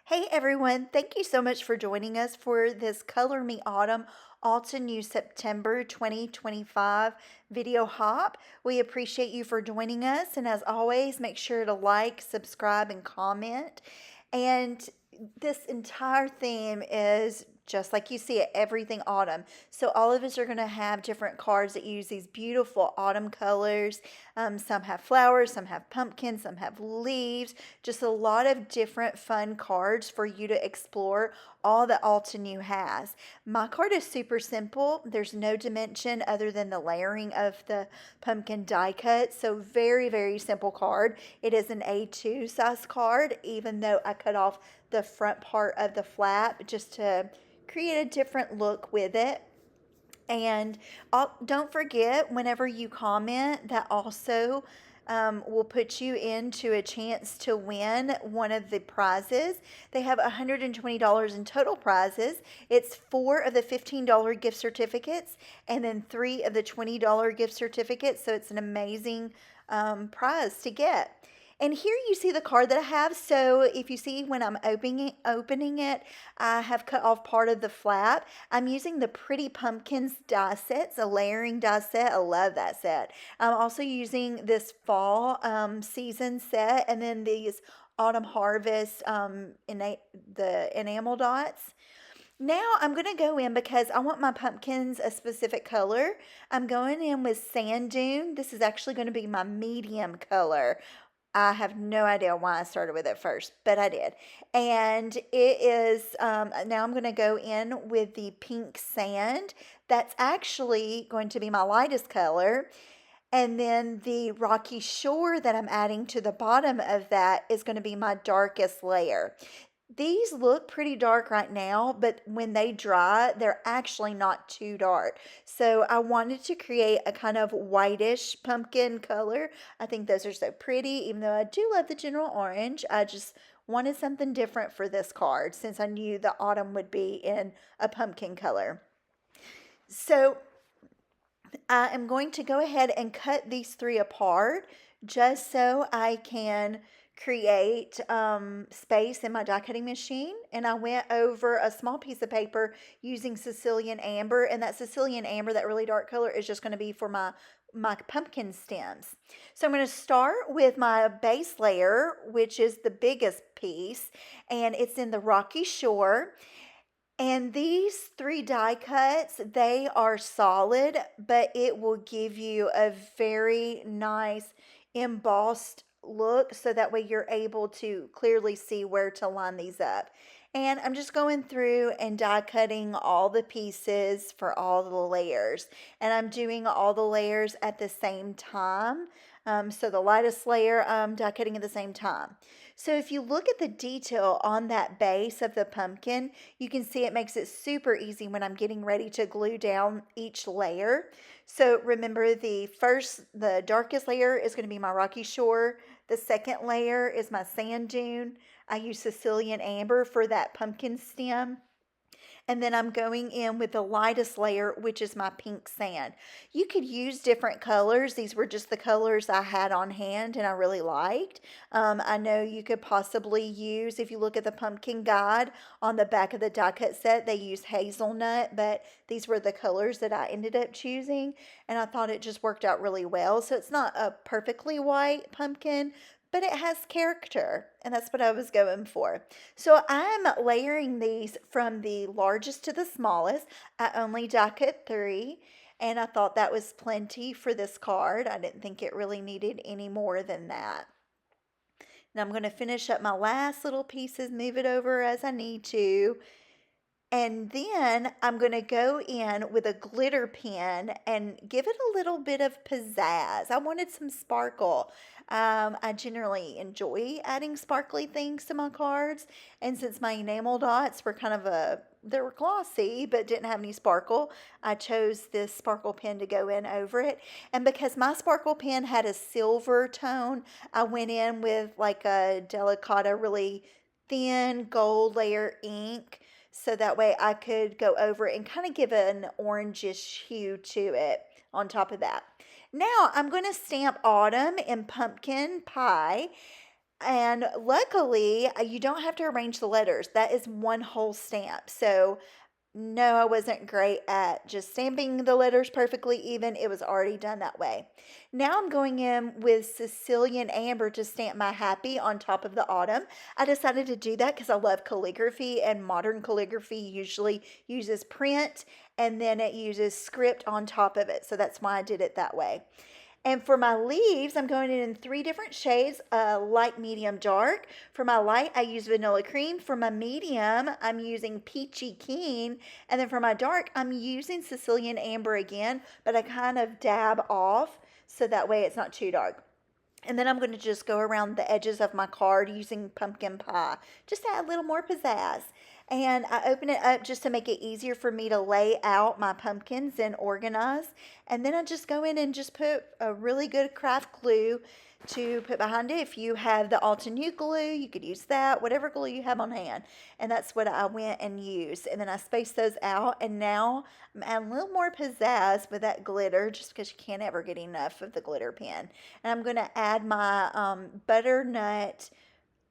Hey everyone, thank you so much for joining us for this Color Me Autumn Altenew September 2025 video hop. We appreciate you for joining us, and as always, make sure to like, subscribe, and comment. And this entire theme is just like you see it, everything autumn. So all of us are going to have different cards that use these beautiful autumn colors. Some have flowers, some have pumpkins, some have leaves. Just a lot of different fun cards for you to explore all that Altenew has. My card is super simple. There's no dimension other than the layering of the pumpkin die cut. So very, very simple card. It is an A2 size card, even though I cut off the front part of the flap just to create a different look with it. And don't forget, whenever you comment, that also will put you into a chance to win one of the prizes. They have $120 in total prizes. It's 4 of the $15 gift certificates and then 3 of the $20 gift certificates. So it's an amazing prize to get. And here you see the card that I have. So if you see when I'm opening it, I have cut off part of the flap. I'm using the Pretty Pumpkins die set. It's a layering die set. I love that set. I'm also using this fall season set and then these autumn harvest the enamel dots. Now I'm going to go in because I want my pumpkins a specific color. I'm going in with Sand Dune. This is actually going to be my medium color. I have no idea why I started with it first, but I did. And it is, now I'm going to go in with the pink sand. That's actually going to be my lightest color. And then the rocky shore that I'm adding to the bottom of that is going to be my darkest layer. These look pretty dark right now, but when they dry, they're actually not too dark. So I wanted to create a kind of whitish pumpkin color. I think those are so pretty, even though I do love the general orange. I just wanted something different for this card since I knew the autumn would be in a pumpkin color. So I am going to go ahead and cut these 3 apart just so I can create space in my die cutting machine. And I went over a small piece of paper using Sicilian amber, and that Sicilian amber, that really dark color, is just going to be for my pumpkin stems. So I'm going to start with my base layer, which is the biggest piece, and it's in the rocky shore. And these 3 die cuts, they are solid, but it will give you a very nice embossed look so that way you're able to clearly see where to line these up. And I'm just going through and die cutting all the pieces for all the layers. And I'm doing all the layers at the same time. So the lightest layer I'm die cutting at the same time. So if you look at the detail on that base of the pumpkin, you can see it makes it super easy when I'm getting ready to glue down each layer. So remember, the darkest layer is going to be my rocky shore. The second layer is my sand dune. I use Sicilian amber for that pumpkin stem. And then I'm going in with the lightest layer, which is my pink sand. You could use different colors. These were just the colors I had on hand and I really liked. I know you could possibly use, if you look at the pumpkin guide on the back of the die cut set, they use hazelnut, but these were the colors that I ended up choosing. And I thought it just worked out really well. So it's not a perfectly white pumpkin, but it has character, and that's what I was going for. So I'm layering these from the largest to the smallest. I only die cut 3, and I thought that was plenty for this card. I didn't think it really needed any more than that. Now I'm going to finish up my last little pieces, move it over as I need to. And then I'm going to go in with a glitter pen and give it a little bit of pizzazz. I wanted some sparkle. I generally enjoy adding sparkly things to my cards. And since my enamel dots were they were glossy but didn't have any sparkle, I chose this sparkle pen to go in over it. And because my sparkle pen had a silver tone, I went in with like a Delicata really thin gold layer ink so that way I could go over it and kind of give an orangish hue to it on top of that. Now I'm going to stamp autumn in pumpkin pie. And luckily, you don't have to arrange the letters. That is one whole stamp. So no, I wasn't great at just stamping the letters perfectly even. It was already done that way. Now I'm going in with Sicilian Amber to stamp my happy on top of the autumn. I decided to do that because I love calligraphy, and modern calligraphy usually uses print and then it uses script on top of it. So that's why I did it that way. And for my leaves, I'm going in three different shades, light, medium, dark. For my light, I use vanilla cream. For my medium, I'm using peachy keen. And then for my dark, I'm using Sicilian amber again, but I kind of dab off so that way it's not too dark. And then I'm going to just go around the edges of my card using pumpkin pie, just to add a little more pizzazz. And I open it up just to make it easier for me to lay out my pumpkins and organize. And then I just go in and just put a really good craft glue to put behind it. If you have the Altenew glue, you could use that, whatever glue you have on hand. And that's what I went and used. And then I spaced those out. And now I'm adding a little more pizzazz with that glitter, just because you can't ever get enough of the glitter pen. And I'm going to add my butternut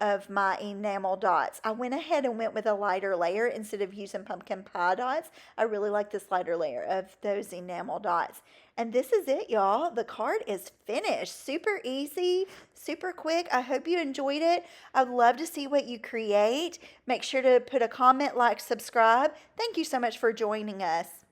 of my enamel dots. I went ahead and went with a lighter layer instead of using pumpkin pie dots. I really like this lighter layer of those enamel dots. And this is it, y'all. The card is finished. Super easy, super quick. I hope you enjoyed it. I'd love to see what you create. Make sure to put a comment, like, subscribe. Thank you so much for joining us.